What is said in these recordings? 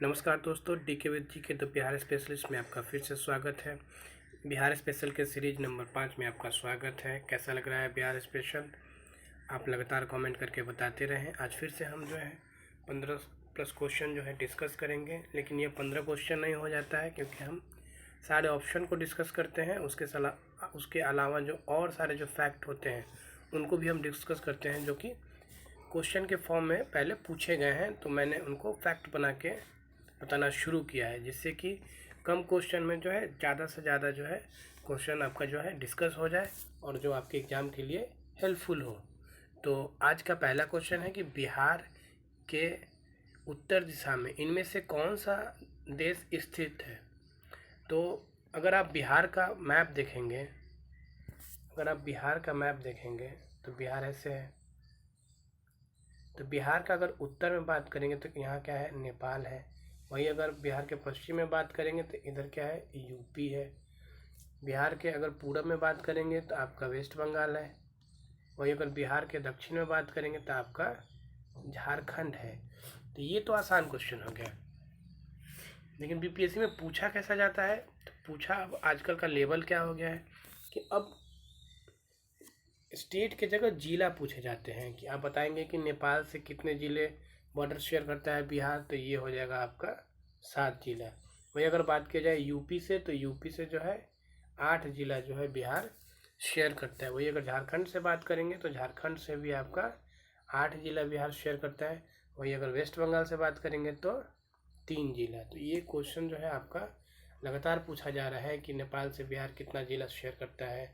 नमस्कार दोस्तों, DK with जी के द बिहार स्पेशलिस्ट में आपका फिर से स्वागत है। बिहार स्पेशल के सीरीज नंबर 5 में आपका स्वागत है। कैसा लग रहा है बिहार स्पेशल? आप लगातार कमेंट करके बताते रहें। आज फिर से हम जो है 15 प्लस क्वेश्चन जो है डिस्कस करेंगे, लेकिन ये 15 क्वेश्चन नहीं हो जाता है क्योंकि हम सारे ऑप्शन को डिस्कस करते हैं। उसके अलावा जो और सारे जो फैक्ट होते हैं उनको भी हम डिस्कस करते हैं, जो कि क्वेश्चन के फॉर्म में पहले पूछे गए हैं। तो मैंने उनको फैक्ट बना के बताना शुरू किया है, जिससे कि कम क्वेश्चन में जो है ज़्यादा से ज़्यादा जो है क्वेश्चन आपका जो है डिस्कस हो जाए और जो आपके एग्ज़ाम के लिए हेल्पफुल हो। तो आज का पहला क्वेश्चन है कि बिहार के उत्तर दिशा में इनमें से कौन सा देश स्थित है। तो अगर आप बिहार का मैप देखेंगे तो बिहार ऐसे है। तो बिहार का अगर उत्तर में बात करेंगे तो यहाँ क्या है, नेपाल है। वहीं अगर बिहार के पश्चिम में बात करेंगे तो इधर क्या है, यूपी है। बिहार के अगर पूरब में बात करेंगे तो आपका वेस्ट बंगाल है। वहीं अगर बिहार के दक्षिण में बात करेंगे तो आपका झारखंड है। तो ये तो आसान क्वेश्चन हो गया, लेकिन बीपीएससी में पूछा कैसा जाता है, तो पूछा अब आजकल का लेवल क्या हो गया है कि अब स्टेट के जगह जिला पूछे जाते हैं कि आप बताएंगे कि नेपाल से कितने ज़िले बॉर्डर शेयर करता है बिहार, तो ये हो जाएगा आपका 7 जिला। वही अगर बात की जाए यूपी से, तो यूपी से जो है 8 जिला जो है बिहार शेयर करता है। वही अगर झारखंड से बात करेंगे तो झारखंड से भी आपका 8 जिला बिहार शेयर करता है। वही अगर वेस्ट बंगाल से बात करेंगे तो 3 जिला। तो ये क्वेश्चन जो है आपका लगातार पूछा जा रहा है कि नेपाल से बिहार कितना जिला शेयर करता है,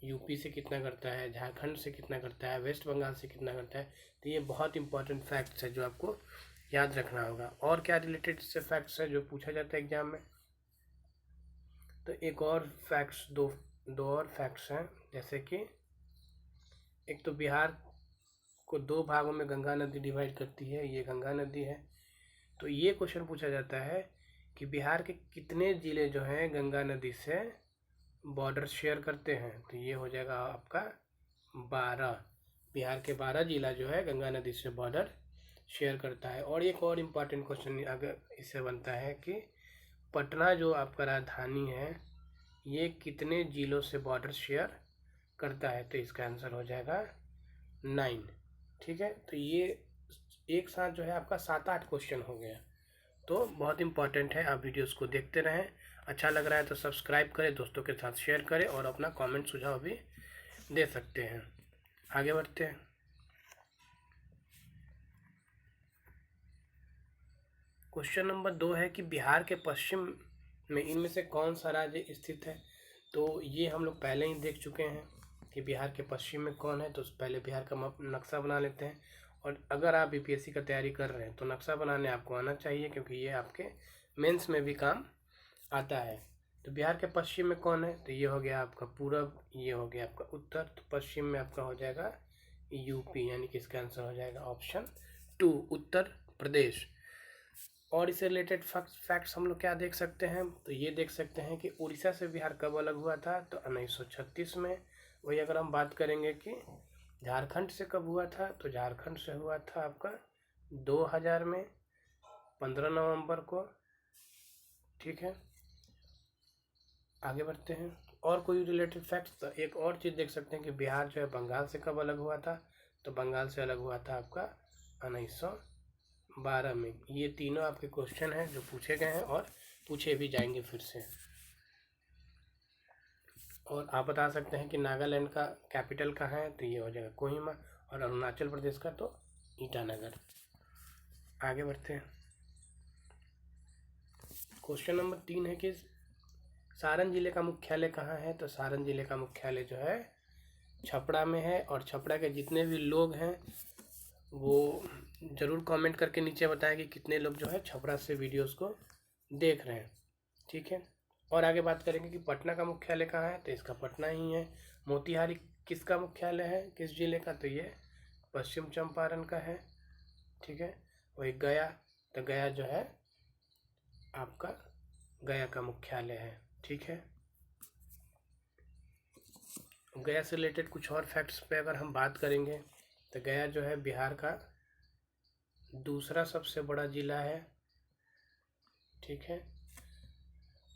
यूपी से कितना करता है, झारखंड से कितना करता है, वेस्ट बंगाल से कितना करता है। तो ये बहुत इंपॉर्टेंट फैक्ट्स है जो आपको याद रखना होगा। और क्या रिलेटेड इससे फैक्ट्स है जो पूछा जाता है एग्जाम में, तो एक और फैक्ट्स दो और फैक्ट्स हैं। जैसे कि एक तो बिहार को 2 भागों में गंगा नदी डिवाइड करती है, ये गंगा नदी है। तो ये क्वेश्चन पूछा जाता है कि बिहार के कितने ज़िले जो हैं गंगा नदी से बॉर्डर शेयर करते हैं, तो ये हो जाएगा आपका 12। बिहार के 12 जिला जो है गंगा नदी से बॉर्डर शेयर करता है। और एक और इम्पॉर्टेंट क्वेश्चन अगर इससे बनता है कि पटना जो आपका राजधानी है, ये कितने जिलों से बॉर्डर शेयर करता है, तो इसका आंसर हो जाएगा 9। ठीक है, तो ये एक साथ जो है आपका 7-8 क्वेश्चन हो गया। तो बहुत इंपॉर्टेंट है, आप वीडियोस को देखते रहें। अच्छा लग रहा है तो सब्सक्राइब करें, दोस्तों के साथ शेयर करें और अपना कमेंट सुझाव भी दे सकते हैं। आगे बढ़ते हैं। क्वेश्चन नंबर 2 है कि बिहार के पश्चिम में इनमें से कौन सा राज्य स्थित है। तो ये हम लोग पहले ही देख चुके हैं कि बिहार के पश्चिम में कौन है। तो पहले बिहार का नक्शा बना लेते हैं। और अगर आप बीपीएससी का तैयारी कर रहे हैं तो नक्शा बनाने आपको आना चाहिए, क्योंकि ये आपके मेंस में भी काम आता है। तो बिहार के पश्चिम में कौन है, तो ये हो गया आपका पूरब, ये हो गया आपका उत्तर। तो पश्चिम में आपका हो जाएगा यूपी, यानी कि इसका आंसर हो जाएगा ऑप्शन 2 उत्तर प्रदेश। और इससे रिलेटेड फैक्ट्स हम लोग क्या देख सकते हैं, तो ये देख सकते हैं कि उड़ीसा से बिहार कब अलग हुआ था, तो 1936 में। वही अगर हम बात करेंगे कि झारखंड से कब हुआ था, तो झारखंड से हुआ था आपका 2000 में 15 नवंबर को। ठीक है, आगे बढ़ते हैं। और कोई रिलेटेड फैक्ट्स, तो एक और चीज़ देख सकते हैं कि बिहार जो है बंगाल से कब अलग हुआ था, तो बंगाल से अलग हुआ था आपका 1912 में। ये तीनों आपके क्वेश्चन हैं जो पूछे गए हैं और पूछे भी जाएंगे फिर से। और आप बता सकते हैं कि नागालैंड का कैपिटल कहाँ है, तो ये हो जाएगा कोहिमा। और अरुणाचल प्रदेश का तो ईटानगर। आगे बढ़ते हैं। क्वेश्चन नंबर 3 है कि सारण जिले का मुख्यालय कहाँ है, तो सारण जिले का मुख्यालय जो है छपरा में है। और छपरा के जितने भी लोग हैं वो ज़रूर कमेंट करके नीचे बताएं कि कितने लोग जो है छपरा से वीडियोस को देख रहे हैं। ठीक है, और आगे बात करेंगे कि पटना का मुख्यालय कहाँ है, तो इसका पटना ही है। मोतिहारी किसका मुख्यालय है, किस जिले का, तो ये पश्चिम चंपारण का है। ठीक है, वही गया, तो गया जो है आपका गया का मुख्यालय है। ठीक है, गया से रिलेटेड कुछ और फैक्ट्स पे अगर हम बात करेंगे तो गया जो है बिहार का दूसरा सबसे बड़ा ज़िला है। ठीक है।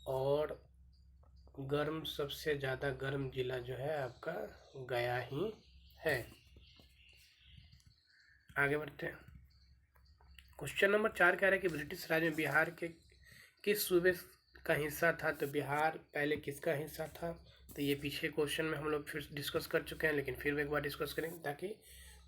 और गर्म, सबसे ज़्यादा गर्म जिला जो है आपका गया ही है। आगे बढ़ते हैं। क्वेश्चन नंबर 4 कह रहा है कि ब्रिटिश राज में बिहार के किस सूबे का हिस्सा था। तो बिहार पहले किसका हिस्सा था, तो ये पीछे क्वेश्चन में हम लोग फिर डिस्कस कर चुके हैं, लेकिन फिर एक बार डिस्कस करेंगे ताकि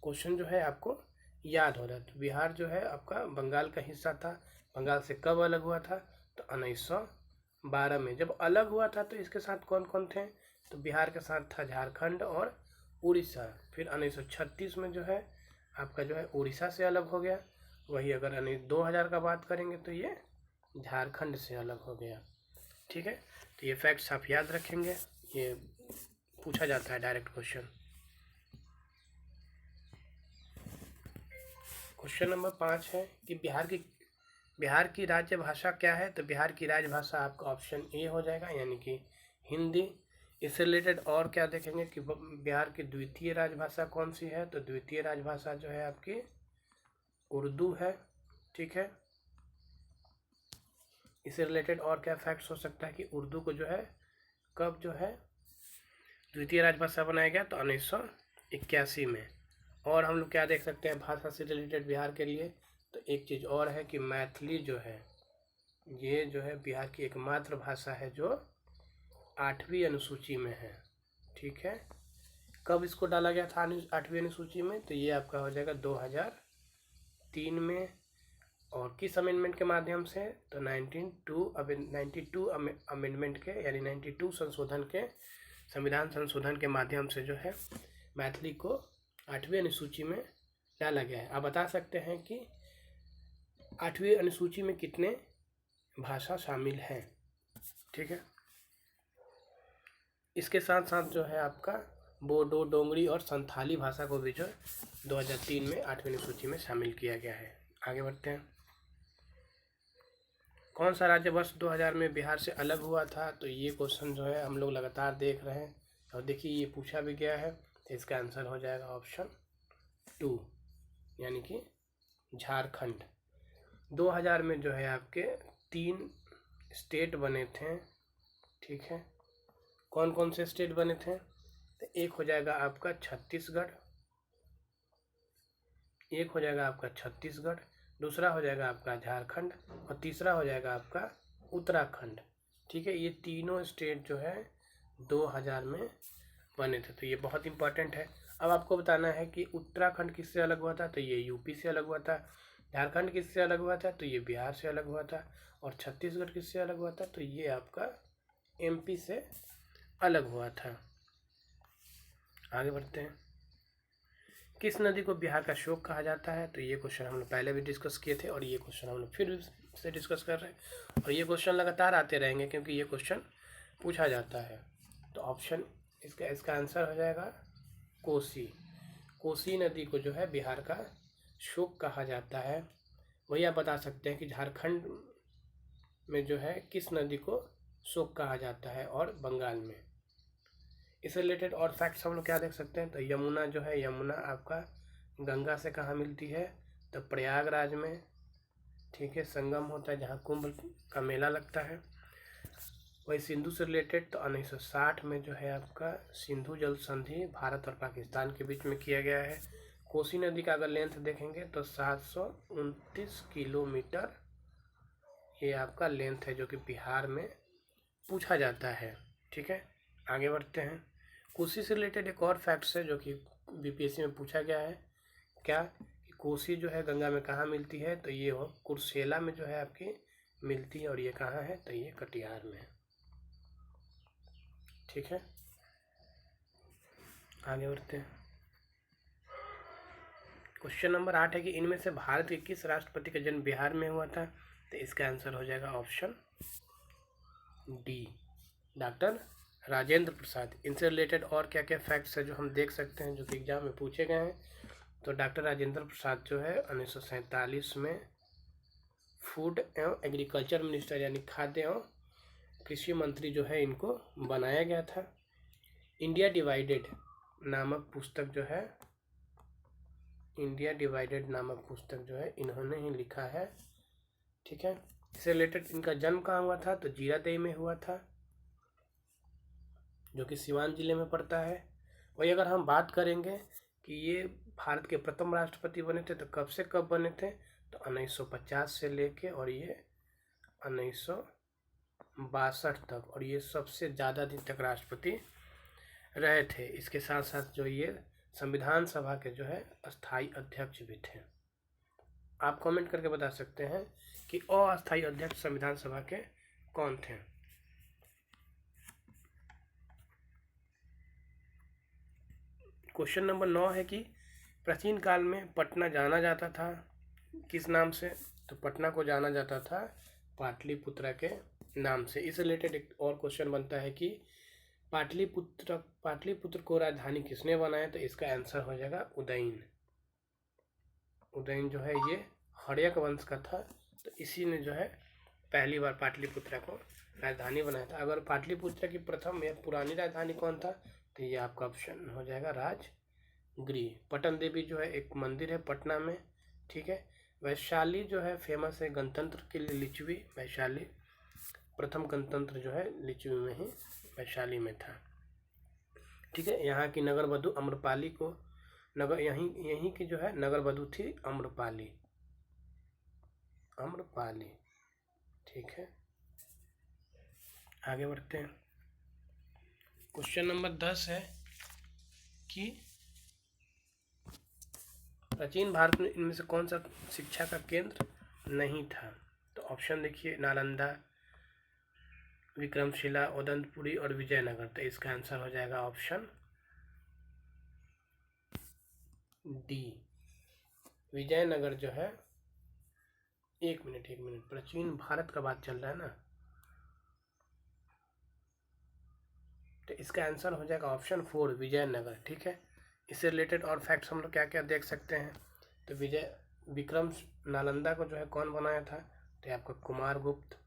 क्वेश्चन जो है आपको याद हो जाए। तो बिहार जो है आपका बंगाल का हिस्सा था। बंगाल से कब अलग हुआ था, तो 1912 में। जब अलग हुआ था तो इसके साथ कौन कौन थे, तो बिहार के साथ था झारखंड और उड़ीसा। फिर 1936 में जो है आपका जो है उड़ीसा से अलग हो गया। वही अगर 2000 का बात करेंगे तो ये झारखंड से अलग हो गया। ठीक है, तो ये फैक्ट्स आप याद रखेंगे, ये पूछा जाता है डायरेक्ट क्वेश्चन। क्वेश्चन नंबर 5 है कि बिहार की राज्य भाषा क्या है। तो बिहार की राजभाषा आपका ऑप्शन ए हो जाएगा, यानी कि हिंदी। इससे रिलेटेड और क्या देखेंगे कि बिहार की द्वितीय राजभाषा कौन सी है। तो द्वितीय राजभाषा जो है आपकी उर्दू है। ठीक है, इससे रिलेटेड और क्या फैक्ट्स हो सकता है कि उर्दू को जो है कब जो है द्वितीय राजभाषा बनाया गया, तो 1981 में। और हम लोग क्या देख सकते हैं भाषा से रिलेटेड बिहार के लिए, तो एक चीज़ और है कि मैथिली जो है ये जो है बिहार की एकमात्र भाषा है जो 8वीं अनुसूची में है। ठीक है, कब इसको डाला गया था 8वीं अनुसूची में, तो ये आपका हो जाएगा 2003 में। और किस अमेंडमेंट के माध्यम से, तो 92 अमेंडमेंट के, यानी 92 संशोधन के, संविधान संशोधन के माध्यम से जो है मैथिली को 8वीं अनुसूची में डाला गया है। आप बता सकते हैं कि 8वीं अनुसूची में कितने भाषा शामिल हैं। ठीक है, इसके साथ साथ जो है आपका बोडो, डोंगरी और संथाली भाषा को भी जो 2003 में 8वीं अनुसूची में शामिल किया गया है। आगे बढ़ते हैं। कौन सा राज्य वर्ष 2000 में बिहार से अलग हुआ था, तो ये क्वेश्चन जो है हम लोग लगातार देख रहे हैं और देखिए ये पूछा भी गया है। तो इसका आंसर हो जाएगा ऑप्शन 2, यानी कि झारखंड। 2000 में जो है आपके 3 स्टेट बने थे। ठीक है, कौन कौन से स्टेट बने थे, तो एक हो जाएगा आपका छत्तीसगढ़, दूसरा हो जाएगा आपका झारखंड और तीसरा हो जाएगा आपका उत्तराखंड। ठीक है, ये तीनों स्टेट जो है 2000 में बने थे। तो ये बहुत इंपॉर्टेंट है। अब आपको बताना है कि उत्तराखंड किससे अलग हुआ था, तो ये यूपी से अलग हुआ था। झारखंड किससे अलग हुआ था, तो ये बिहार से अलग हुआ था। और छत्तीसगढ़ किससे अलग हुआ था, तो ये आपका एमपी से अलग हुआ था। आगे बढ़ते हैं। किस नदी को बिहार का शोक कहा जाता है, तो ये क्वेश्चन हम लोग पहले भी डिस्कस किए थे और ये क्वेश्चन हम लोग फिर से डिस्कस कर रहे हैं। और ये क्वेश्चन लगातार आते रहेंगे क्योंकि ये क्वेश्चन पूछा जाता है। तो ऑप्शन इसका आंसर हो जाएगा कोसी। कोसी नदी को जो है बिहार का शोक कहा जाता है। वही आप बता सकते हैं कि झारखंड में जो है किस नदी को शोक कहा जाता है और बंगाल में। इससे रिलेटेड और फैक्ट्स हम लोग क्या देख सकते हैं, तो यमुना जो है, यमुना आपका गंगा से कहाँ मिलती है, तो प्रयागराज में। ठीक है, संगम होता है जहाँ कुंभ का मेला लगता है। वही सिंधु से रिलेटेड, तो 1960 में जो है आपका सिंधु जल संधि भारत और पाकिस्तान के बीच में किया गया है। कोसी नदी का अगर लेंथ देखेंगे तो 729 किलोमीटर ये आपका लेंथ है, जो कि बिहार में पूछा जाता है। ठीक है, आगे बढ़ते हैं। कोसी से रिलेटेड एक और फैक्ट्स है जो कि बीपीएससी में पूछा गया है। क्या कि कोसी जो है गंगा में कहाँ मिलती है, तो ये हो कुर्सेला में जो है आपकी मिलती है। और ये कहाँ है, तो ये कटिहार में है। ठीक है, आगे बढ़ते हैं। क्वेश्चन नंबर 8 है कि इनमें से भारत के किस राष्ट्रपति का जन्म बिहार में हुआ था, तो इसका आंसर हो जाएगा option D, doctor Rajendra Prasad. इनसे रिलेटेड और क्या क्या फैक्ट्स है जो हम देख सकते हैं जो कि एग्जाम में पूछे गए हैं, तो डॉक्टर राजेंद्र प्रसाद जो है 1947 में फूड एवं एग्रीकल्चर मिनिस्टर, यानी खाद्य एवं कृषि मंत्री जो है इनको बनाया गया था। इंडिया डिवाइडेड नामक पुस्तक जो है, इन्होंने ही लिखा है। ठीक है, इससे रिलेटेड इनका जन्म कहाँ हुआ था, तो जीरादेई में हुआ था, जो कि सिवान जिले में पड़ता है। वही अगर हम बात करेंगे कि ये भारत के प्रथम राष्ट्रपति बने थे तो कब से कब बने थे, तो 1950 से लेके और ये 1962 तक, और ये सबसे ज़्यादा दिन तक राष्ट्रपति रहे थे। इसके साथ साथ जो ये संविधान सभा के जो है अस्थाई अध्यक्ष भी थे। आप कमेंट करके बता सकते हैं कि अस्थाई अध्यक्ष संविधान सभा के कौन थे। क्वेश्चन नंबर 9 है कि प्राचीन काल में पटना जाना जाता था किस नाम से, तो पटना को जाना जाता था पाटलिपुत्रा के नाम से। इस रिलेटेड एक और क्वेश्चन बनता है कि पाटलिपुत्र को राजधानी किसने बनाया, तो इसका आंसर हो जाएगा उदयन। उदयन जो है ये हर्यक वंश का था, तो इसी ने जो है पहली बार पाटलिपुत्रा को राजधानी बनाया था। अगर पाटलिपुत्रा की प्रथम या पुरानी राजधानी कौन था, तो ये आपका ऑप्शन हो जाएगा राजगृह। पटन देवी जो है एक मंदिर है पटना में, ठीक है। वैशाली जो है फेमस है गणतंत्र के लिए, लिच्छवी वैशाली, प्रथम गणतंत्र जो है लिच्छवी में ही वैशाली में था, ठीक है। यहाँ की नगर वधु अम्रपाली को यहीं की जो है नगर वधु थी अम्रपाली, ठीक है। आगे बढ़ते हैं। क्वेश्चन नंबर 10 है कि प्राचीन भारत में इनमें से कौन सा शिक्षा का केंद्र नहीं था, तो ऑप्शन देखिए नालंदा, विक्रमशिला, उदंतपुरी और विजयनगर। तो इसका आंसर हो जाएगा ऑप्शन डी, विजयनगर जो है। एक मिनट प्राचीन भारत का बात चल रहा है ना, तो इसका आंसर हो जाएगा ऑप्शन 4 विजयनगर, ठीक है। इससे रिलेटेड और फैक्ट्स हम लोग क्या क्या देख सकते हैं, तो विक्रम नालंदा को जो है कौन बनाया था, तो ये आपका कुमारगुप्त।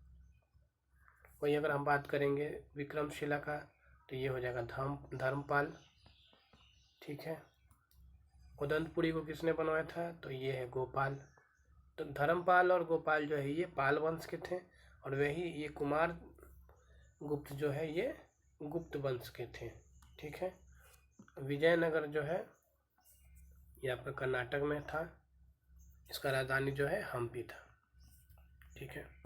वही अगर हम बात करेंगे विक्रमशिला का, तो ये हो जाएगा धर्मपाल, ठीक है। उदंतपुरी को किसने बनवाया था, तो ये है गोपाल। तो धर्मपाल और गोपाल जो है ये पाल वंश के थे, और वही ये कुमार गुप्त जो है ये गुप्त वंश के थे, ठीक है। विजयनगर जो है ये आपका कर्नाटक में था, इसका राजधानी जो है हम्पी था, ठीक है।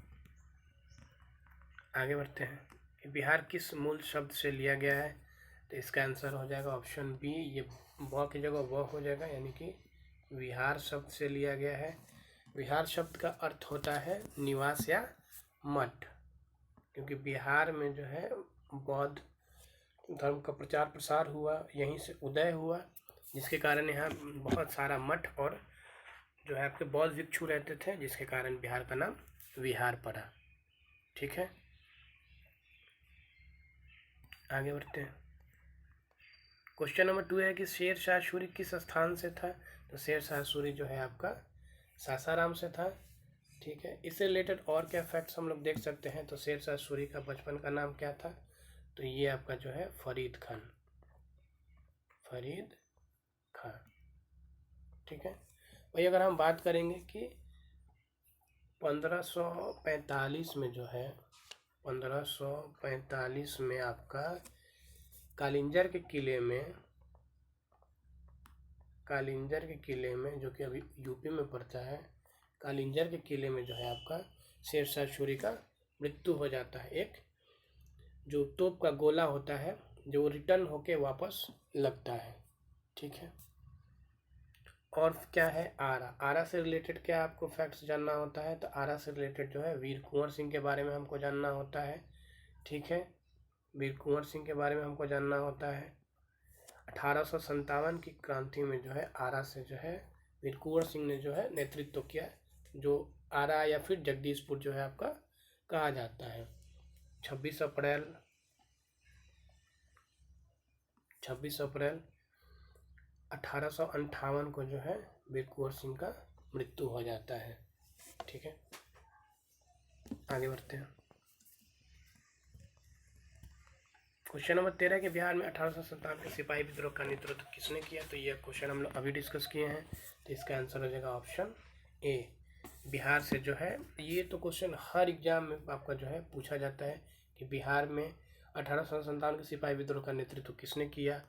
आगे बढ़ते हैं कि बिहार किस मूल शब्द से लिया गया है, तो इसका आंसर हो जाएगा ऑप्शन बी, ये ब की जगह व हो जाएगा, यानी कि विहार शब्द से लिया गया है। विहार शब्द का अर्थ होता है निवास या मठ, क्योंकि बिहार में जो है बौद्ध धर्म का प्रचार प्रसार हुआ, यहीं से उदय हुआ, जिसके कारण यहाँ बहुत सारा मठ और जो है आपके बौद्ध भिक्षु रहते थे, जिसके कारण बिहार का नाम विहार पड़ा, ठीक है। आगे बढ़ते हैं। क्वेश्चन नंबर 2 है कि शेरशाह सूरी किस स्थान से था, तो शेरशाह सूरी जो है आपका सासाराम से था, ठीक है। इससे रिलेटेड और क्या फैक्ट्स हम लोग देख सकते हैं, तो शेरशाह सूरी का बचपन का नाम क्या था, तो ये आपका जो है फरीद खान, ठीक है। वही अगर हम बात करेंगे कि 1545 में जो है 1545 में आपका कालिंजर के किले में जो कि अभी यूपी में पड़ता है, कालिंजर के किले में जो है आपका शेरशाह सूरी का मृत्यु हो जाता है। एक जो तोप का गोला होता है जो रिटर्न होके वापस लगता है, ठीक है। और क्या है आरा से रिलेटेड क्या आपको फैक्ट्स जानना होता है, तो आरा से रिलेटेड जो है वीर कुंवर सिंह के बारे में हमको जानना होता है, ठीक है। वीर कुंवर सिंह के बारे में हमको जानना होता है। 1857 की क्रांति में जो है आरा से जो है वीर कुंवर सिंह ने जो है नेतृत्व किया, जो आरा या फिर जगदीशपुर जो है आपका कहा जाता है। 26 अप्रैल 1858 को जो है वीर कुंवर सिंह का मृत्यु हो जाता है, ठीक है। आगे बढ़ते हैं। क्वेश्चन नंबर 13 के बिहार में 1857 के सिपाही विद्रोह का नेतृत्व किसने किया, तो यह क्वेश्चन हम लोग अभी डिस्कस किए हैं, तो इसका आंसर हो जाएगा ऑप्शन ए बिहार से जो है, ये तो क्वेश्चन हर एग्जाम में आपका जो है पूछा जाता है कि बिहार में 1857 के सिपाही विद्रोह का नेतृत्व किसने किया,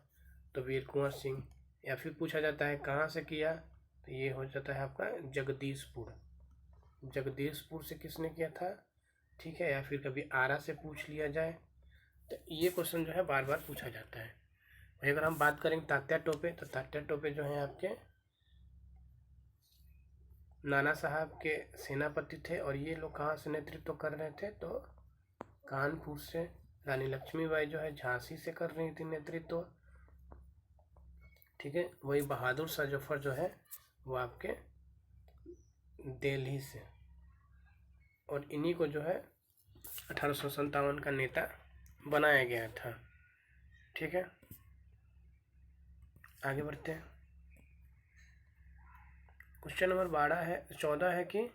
तो वीर कुंवर सिंह। या फिर पूछा जाता है कहाँ से किया, तो ये हो जाता है आपका जगदीशपुर। जगदीशपुर से किसने किया था, ठीक है। या फिर कभी आरा से पूछ लिया जाए, तो ये क्वेश्चन जो है बार बार पूछा जाता है। वही अगर हम बात करेंगे तात्या टोपे, तो तात्या टोपे जो है आपके नाना साहब के सेनापति थे, और ये लोग कहाँ से नेतृत्व कर रहे थे, तो कानपुर से। रानी लक्ष्मीबाई जो है झांसी से कर रही थी नेतृत्व, ठीक है। वही बहादुर शाह जफर जो है वो आपके दिल्ली से, और इन्हीं को जो है 1857 का नेता बनाया गया था, ठीक है। आगे बढ़ते हैं। क्वेश्चन नंबर 14 है कि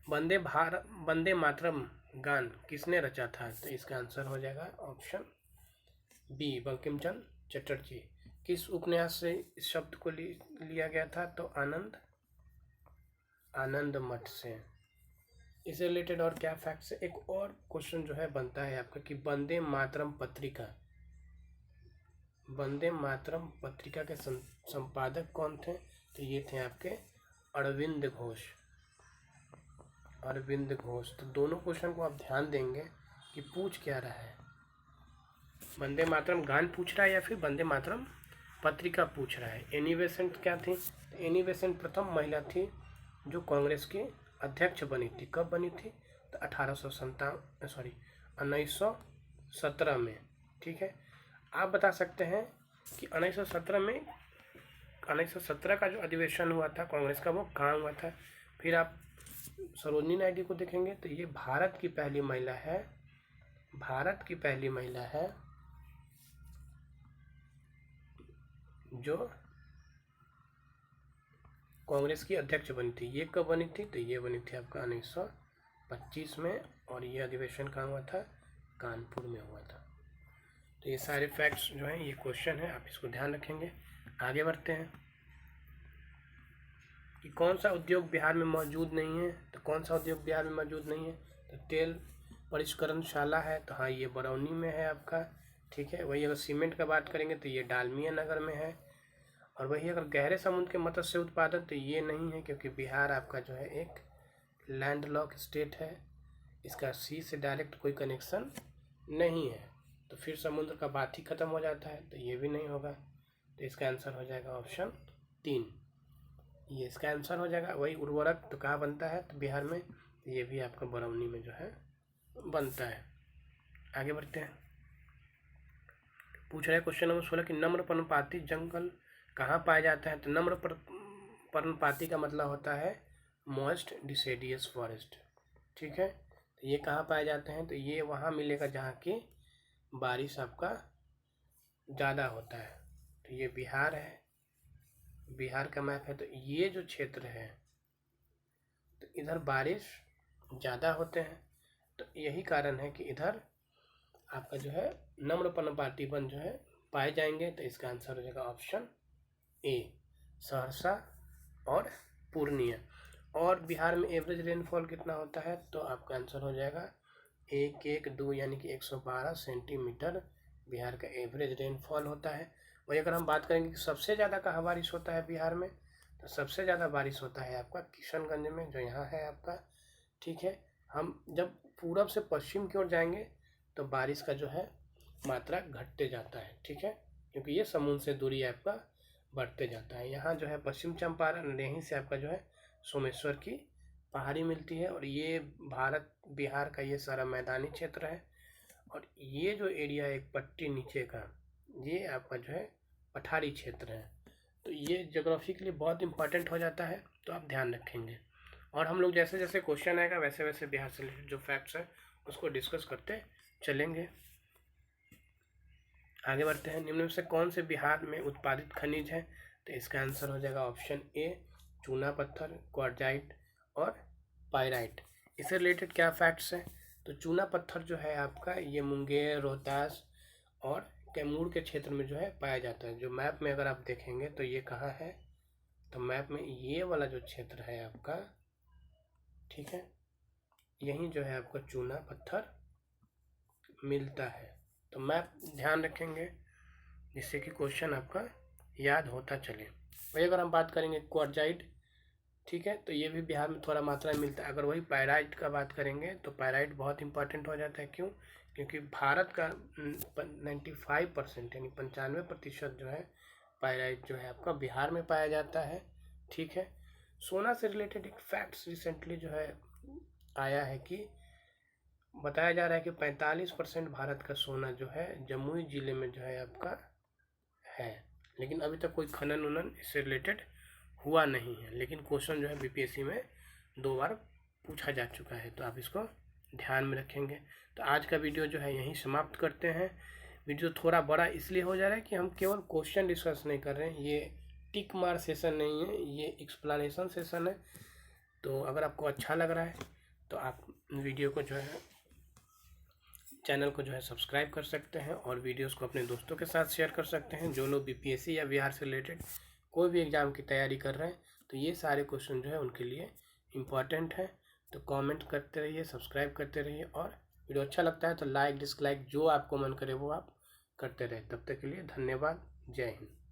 वंदे मातरम गान किसने रचा था, तो इसका आंसर हो जाएगा ऑप्शन बी, बंकिम चंद्र चटर्जी। किस उपन्यास से इस शब्द को लिया गया था, तो आनंद मठ से। इससे रिलेटेड और क्या फैक्ट्स है, एक और क्वेश्चन जो है बनता है आपका कि वंदे मातरम पत्रिका के संपादक कौन थे, तो ये थे आपके अरविंद घोष। तो दोनों क्वेश्चन को आप ध्यान देंगे कि पूछ क्या रहा है, वंदे मातरम गान पूछ रहा है या फिर वंदे मातरम पत्रिका पूछ रहा है। एनी बेसेंट क्या थी, एनी बेसेंट प्रथम महिला थी जो कांग्रेस की अध्यक्ष बनी थी। कब बनी थी, तो 1917 में, ठीक है। आप बता सकते हैं कि 1917 का जो अधिवेशन हुआ था कांग्रेस का, वो कहाँ हुआ था। फिर आप सरोजिनी नायडू को देखेंगे तो ये भारत की पहली महिला है जो कांग्रेस की अध्यक्ष बनी थी। ये कब बनी थी, तो ये बनी थी आपका 1925 में, और ये अधिवेशन कहाँ हुआ था, कानपुर में हुआ था। तो ये सारे फैक्ट्स जो हैं, ये क्वेश्चन है, आप इसको ध्यान रखेंगे। आगे बढ़ते हैं कि कौन सा उद्योग बिहार में मौजूद नहीं है, तो कौन सा उद्योग बिहार में मौजूद नहीं है, तो तेल परिष्करणशाला है, तो हाँ ये बरौनी में है आपका, ठीक है। वही अगर सीमेंट का बात करेंगे तो ये डालमिया नगर में है। और वही अगर गहरे समुद्र के मत्स्य उत्पादन, तो ये नहीं है, क्योंकि बिहार आपका जो है एक लैंडलॉक स्टेट है, इसका सी से डायरेक्ट कोई कनेक्शन नहीं है, तो फिर समुद्र का बात ही खत्म हो जाता है, तो ये भी नहीं होगा। तो इसका आंसर हो जाएगा ऑप्शन 3, ये इसका आंसर हो जाएगा। वही उर्वरक तो कहाँ बनता है, तो बिहार में, ये भी आपका बरौनी में जो है बनता है। आगे बढ़ते हैं। पूछ रहे हैं क्वेश्चन नंबर 16 कि नम्र पर्णपाती जंगल कहाँ पाया जाता है, तो नम्र पर्णपाती का मतलब होता है मॉइस्ट डिसिडियस फॉरेस्ट, ठीक है। तो ये कहाँ पाए जाते हैं, तो ये वहाँ मिलेगा जहाँ की बारिश आपका ज़्यादा होता है। तो ये बिहार है, बिहार का मैप है, तो ये जो क्षेत्र है तो इधर बारिश ज़्यादा होते हैं, तो यही कारण है कि इधर आपका जो है नम्र पर्णपाती वन जो है पाए जाएंगे। तो इसका आंसर हो जाएगा ऑप्शन ए, सहरसा और पूर्णिया। और बिहार में एवरेज रेनफॉल कितना होता है, तो आपका आंसर हो जाएगा 112 यानी कि 112 सेंटीमीटर बिहार का एवरेज रेनफॉल होता है। वही अगर हम बात करेंगे कि सबसे ज़्यादा कहाँ बारिश होता है बिहार में, तो सबसे ज़्यादा बारिश होता है आपका किशनगंज में, जो यहाँ है आपका, ठीक है। हम जब पूरब से पश्चिम की ओर जाएंगे तो बारिश का जो है मात्रा घटते जाता है, ठीक है, क्योंकि ये समुद्र से दूरी आपका बढ़ते जाता है। यहाँ जो है पश्चिम चंपारण, यहीं से आपका जो है सोमेश्वर की पहाड़ी मिलती है, और ये बिहार का ये सारा मैदानी क्षेत्र है। और ये जो एरिया एक पट्टी नीचे का, ये आपका जो है पठारी क्षेत्र है। तो ये ज्योग्राफी के लिए बहुत इंपॉर्टेंट हो जाता है, तो आप ध्यान रखेंगे। और हम लोग जैसे जैसे क्वेश्चन आएगा वैसे वैसे बिहार से रिलेटेड जो फैक्ट्स है उसको डिस्कस करते चलेंगे। आगे बढ़ते हैं। निम्न में से कौन से बिहार में उत्पादित खनिज है, तो इसका आंसर हो जाएगा ऑप्शन ए, चूना पत्थर, क्वार्जाइट और पाइराइट। इससे रिलेटेड क्या फैक्ट्स हैं, तो चूना पत्थर जो है आपका ये मुंगेर, रोहतास और कैमूर के क्षेत्र में जो है पाया जाता है। जो मैप में अगर आप देखेंगे तो ये कहाँ है, तो मैप में ये वाला जो क्षेत्र है आपका, ठीक है, यहीं जो है आपका चूना पत्थर मिलता है। तो मैप ध्यान रखेंगे जिससे कि क्वेश्चन आपका याद होता चले। वही अगर हम बात करेंगे क्वार्जाइट, ठीक है, तो ये भी बिहार में थोड़ा मात्रा में मिलता है। अगर वही पायराइट का बात करेंगे तो पायराइट बहुत इंपॉर्टेंट हो जाता है। क्यों? क्योंकि भारत का 95% यानी 95% जो है पायराइट जो है आपका बिहार में पाया जाता है। ठीक है, सोना से रिलेटेड एक फैक्ट्स रिसेंटली जो है आया है कि बताया जा रहा है कि 45% भारत का सोना जो है जमुई जिले में जो है आपका है। लेकिन अभी तक कोई खनन उनन इससे रिलेटेड हुआ नहीं है, लेकिन क्वेश्चन जो है बीपीएससी में 2 बार पूछा जा चुका है, तो आप इसको ध्यान में रखेंगे। तो आज का वीडियो जो है यहीं समाप्त करते हैं। वीडियो थोड़ा बड़ा इसलिए हो जा रहा है कि हम केवल क्वेश्चन डिस्कस नहीं कर रहे हैं, ये टिक मार सेशन नहीं है, ये एक्सप्लेनेशन सेशन है। तो अगर आपको अच्छा लग रहा है तो आप वीडियो को जो है चैनल को जो है सब्सक्राइब कर सकते हैं और वीडियोस को अपने दोस्तों के साथ शेयर कर सकते हैं। जो लोग बीपीएससी या बिहार से रिलेटेड कोई भी एग्ज़ाम की तैयारी कर रहे हैं तो ये सारे क्वेश्चन जो है उनके लिए इम्पॉर्टेंट है। तो कमेंट करते रहिए, सब्सक्राइब करते रहिए, और वीडियो अच्छा लगता है तो लाइक डिसलाइक जो आपको मन करे वो आप करते रहे। तब तक के लिए धन्यवाद। जय हिंद।